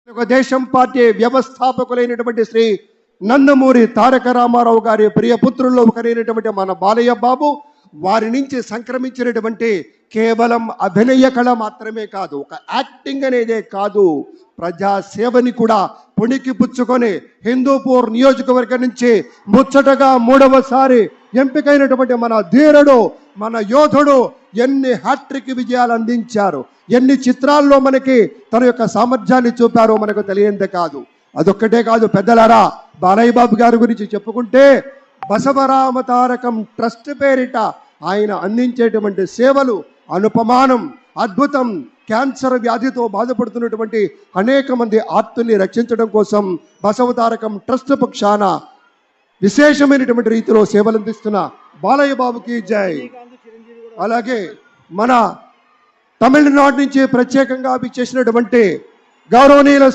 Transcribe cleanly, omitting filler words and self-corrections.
Telugu Desam party వ్యవస్థాపకులైనటువంటి Shri Nandamuri Taraka Ramarao గారి ప్రియ పుత్రుల్లో ఒకరైనటువంటి మన బాలయ్య బాబు వారి నుంచి సంక్రమించినటువంటి కేవలం అభినయ కళ మాత్రమే కాదు, ఒక యాక్టింగ్ అనేదే కాదు, ప్రజా సేవని కూడా పుణికి పుచ్చుకొని హిందూపూర్ నియోజకవర్గం నుంచి ముచ్చటగా 3వసారి ఎంపికైనటువంటి మన ధీరుడు, మన యోధుడు ఎన్ని హ్యాట్రిక్ విజయాలు అందించారు, ఎన్ని చిత్రాల్లో మనకి తన యొక్క సామర్థ్యాన్ని చూపారో మనకు తెలియందే కాదు. అదొక్కటే కాదు పెద్దలారా, బాలయ్య బాబు గారి గురించి చెప్పుకుంటే బసవరామ తారకం ట్రస్ట్ పేరిట ఆయన అందించేటువంటి సేవలు అనుపమానం, అద్భుతం. క్యాన్సర్ వ్యాధితో బాధపడుతున్నటువంటి అనేక మంది ఆర్తుల్ని రక్షించడం కోసం బసవ తారకం ట్రస్ట్ పక్షాన విశేషమైనటువంటి రీతిలో సేవలు అందిస్తున్న బాలయ్య బాబుకి జై. అలాగే మన తమిళనాడు నుంచి ప్రత్యేకంగా చేసినటువంటి గౌరవనీయుల